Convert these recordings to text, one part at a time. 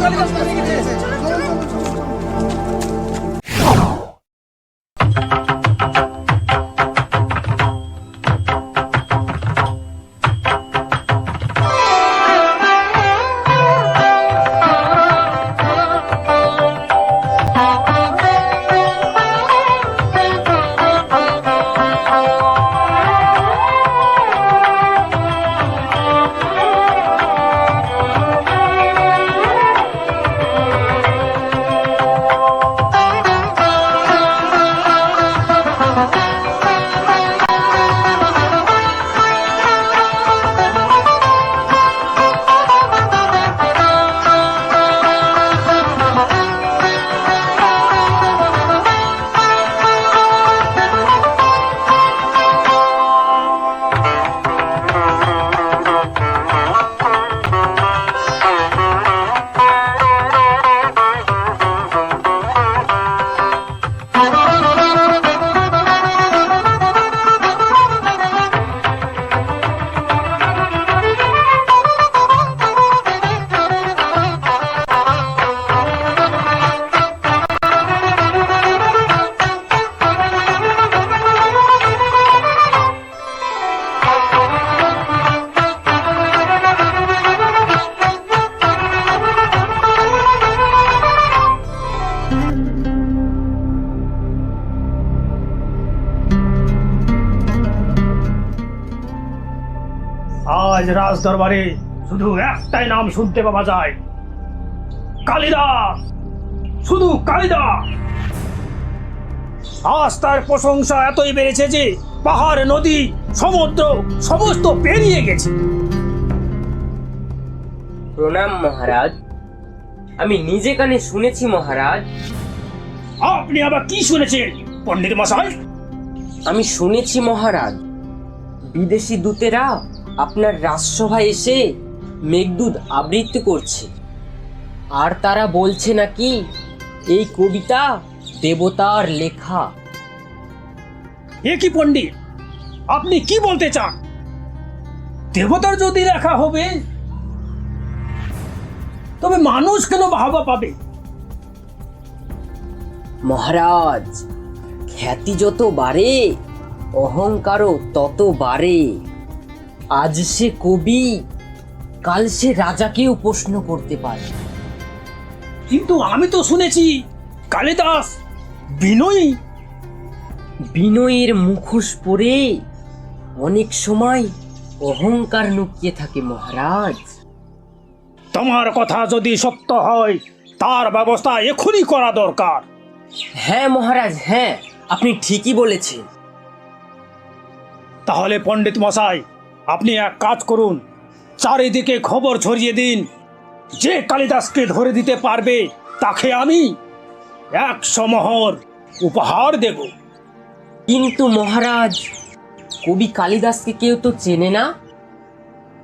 কালিদাস পালিয়ে গেছে। চলো চলো চলো চলো চলো। আজ রাজ দরবারে শুধু একটাই নাম শুনতে পাওয়া যায়, কালিদাস, শুধু কালিদাস। আজ তার প্রশংসা এতই বেড়েছে যে পাহাড়, নদী, সমুদ্র সমস্ত পেরিয়ে গেছে। প্রণাম মহারাজ, আমি নিজে কানে শুনেছি মহারাজ। আপনি আবার কি শুনেছেন পণ্ডিত মশাই? আমি শুনেছি মহারাজ, বিদেশি দূতেরা আপনার রাজসভায় এসে মেঘদূত আবৃত্তি করছে, আর তারা বলছে নাকি এই কবিতা দেবতার লেখা। এ কি পণ্ডিত, আপনি কি বলতে চান? দেবতার যদি লেখা হবে তবে মানুষ কেন বাহবা পাবে? মহারাজ, খ্যাতি যত বাড়ে অহংকারও তত বাড়ে। আজ সে কবি, কাল সে রাজাকেও প্রশ্ন করতে পারে। কিন্তু আমি তো শুনেছি কালিদাস বিনয়ী। বিনয়ের মুখোশ পরে অনেক সময় অহংকার লুকিয়ে থাকে মহারাজ। তোমার কথা যদি সত্য হয় তার ব্যবস্থা এখনই করা দরকার। হ্যাঁ মহারাজ, হ্যাঁ, আপনি ঠিকই বলেছেন। তাহলে পণ্ডিত মশাই, আপনি এক কাজ করুন, চারিদিকে খবর ছড়িয়ে দিন, যে কালিদাসকে ধরে দিতে পারবে তাকে আমি 100 মোহর উপহার দেব। কিন্তু মহারাজ, কবি কালিদাসকে কেউ তো চেনে না,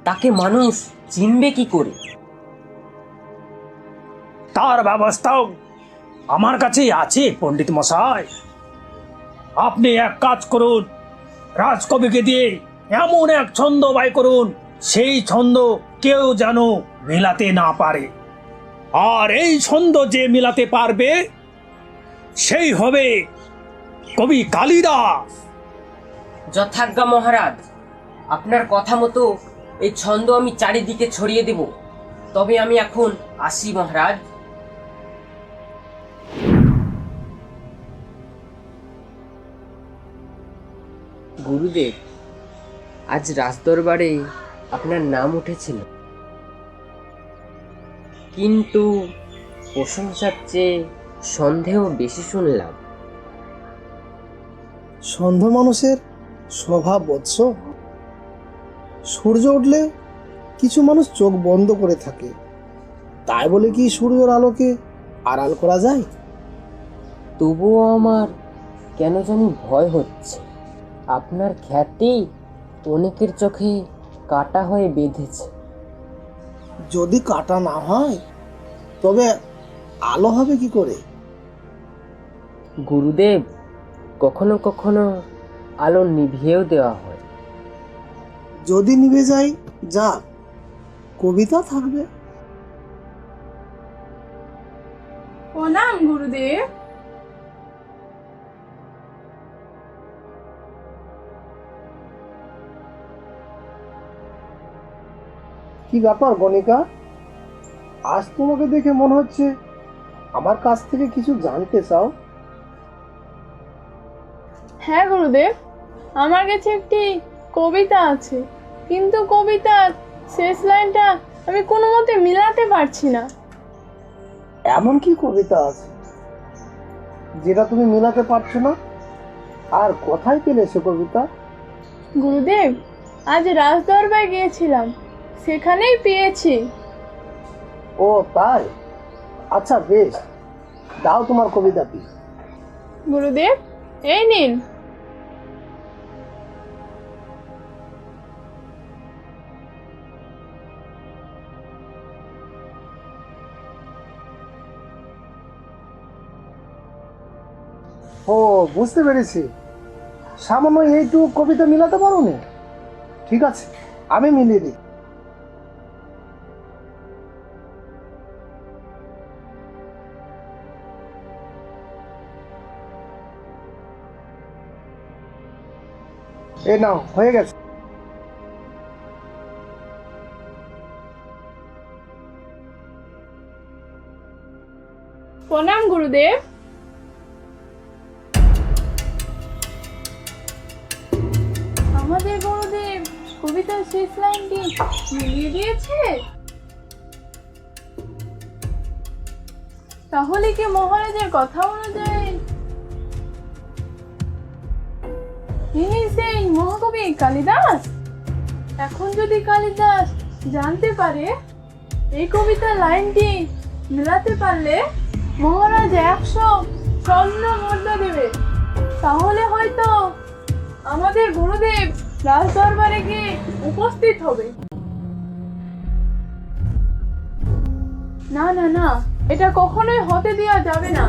তাকে মানুষ চিনবে কি করে? তার ব্যবস্থাও আমার কাছেই আছে পণ্ডিত মশাই। আপনি এক কাজ করুন, রাজকবিকে দিয়ে এমন এক ছন্দ বাই করুন, সেই ছন্দ কেউ যেন মেলাতে না পারে, আর এই ছন্দ যে মেলাতে পারবে সেই হবে কবি কালিদাস। যথাজ্ঞা মহারাজ, আপনার কথা মতো এই ছন্দ আমি চারিদিকে ছড়িয়ে দেব। তবে আমি এখন আসি মহারাজ। গুরুদেব, আজ রাজদরবারে আপনার নাম উঠেছিল, কিন্তু প্রশংসার চেয়ে সন্দেহ বেশি শুনলাম। সন্দেহ মানুষের স্বভাব বৎস। সূর্য উঠলে কিছু মানুষ চোখ বন্ধ করে থাকে, তাই বলে কি সূর্যের আলোকে আড়াল করা যায়? তবুও আমার কেন জানি ভয় হচ্ছে। আপনার খ্যাতি অনেকের চোখে কাটা হয়ে বেঁধেছে। যদি কাটা না হয় তবে আলো হবে কি করে? গুরুদেব, কখনো কখনো আলো নিভিয়েও দেওয়া হয়। যদি নিভে যায়, যাক, কবিতা থাকবে। প্রণাম গুরুদেব। কি ব্যাপার গণিকা, আজ তোমাকে দেখে মনে হচ্ছে আমার কাছ থেকে কিছু জানতে চাও। হ্যাঁ গুরুদেব, আমার কাছে একটি কবিতা আছে, কিন্তু কবিতার শেষ লাইনটা আমি কোনো মতে মিলাতে পারছি না। এমন কি কবিতা আছে যেটা তুমি মেলাতে পারছো না? আর কোথায় পেলে সে কবিতা? গুরুদেব, আজ রাজদরবারে গিয়েছিলাম, সেখানেই পেয়েছি। ও তাই? আচ্ছা বেশ, দাও তোমার কবিতাটি। গুরুদেব, এই নিন। ও বুঝতে পেরেছি, সামান্য এইটুকু কবিতা মিলাতে পারো নি? ঠিক আছে, আমি মিলিয়ে দিই। এই নাও, হয়ে গেছে। প্রণাম গুরুদেব। আমাদের গুরুদেব কবিতার শেষ লাইনটি মিলিয়ে দিয়েছে। তাহলে কি মহারাজের কথা অনুযায়ী ইনি সেই মহাকবি কালিদাস? এখন যদি কালিদাস জানতে পারে এই কবিতার লাইনটি মেলাতে পারলে মহারাজ 100 স্বর্ণ মুদ্রা দেবে, তাহলে হয়তো আমাদের গুরুদেব রাজদরবারে গিয়ে উপস্থিত হবে। না না না, এটা কখনোই হতে দেওয়া যাবে না।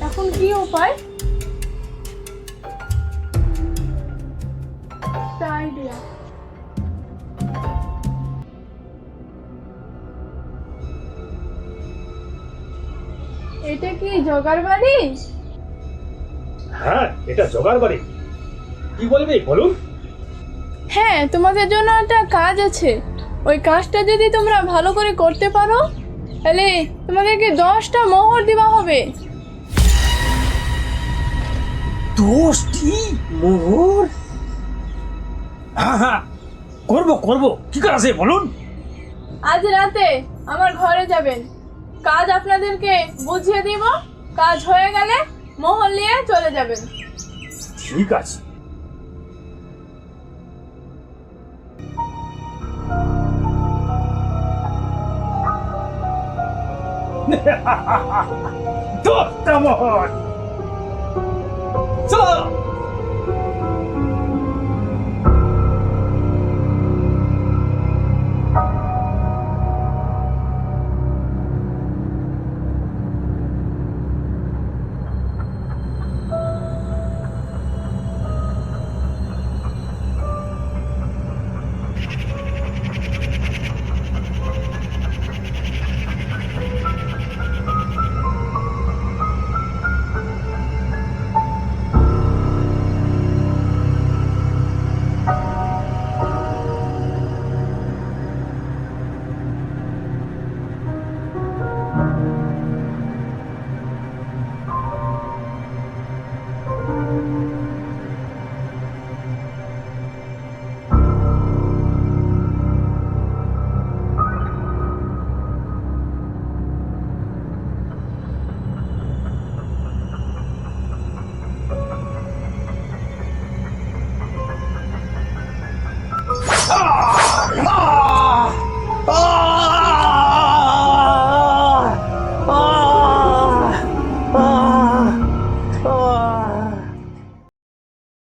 এখন কি উপায়? একটা আইডিয়া। এটা কি জগার বাড়ি? হ্যাঁ, এটা জোগাড় বাড়ি। কি বলবে বলুন? হ্যাঁ, তোমাদের জন্য একটা কাজ আছে। ওই কাজটা যদি তোমরা ভালো করে করতে পারো, তাহলে তোমাদেরকে 10টা মোহর দেওয়া হবে। 10টি মোহর? হ্যাঁ হ্যাঁ, করবো করবো, কি কাজ আছে বলুন? আজ রাতে আমার ঘরে যাবেন, কাজ আপনাদেরকে বুঝিয়ে দিব। কাজ হয়ে গেলে মোহর নিয়ে চলে যাবেন। ঠিক আছে। দশটা মোহর, চলো।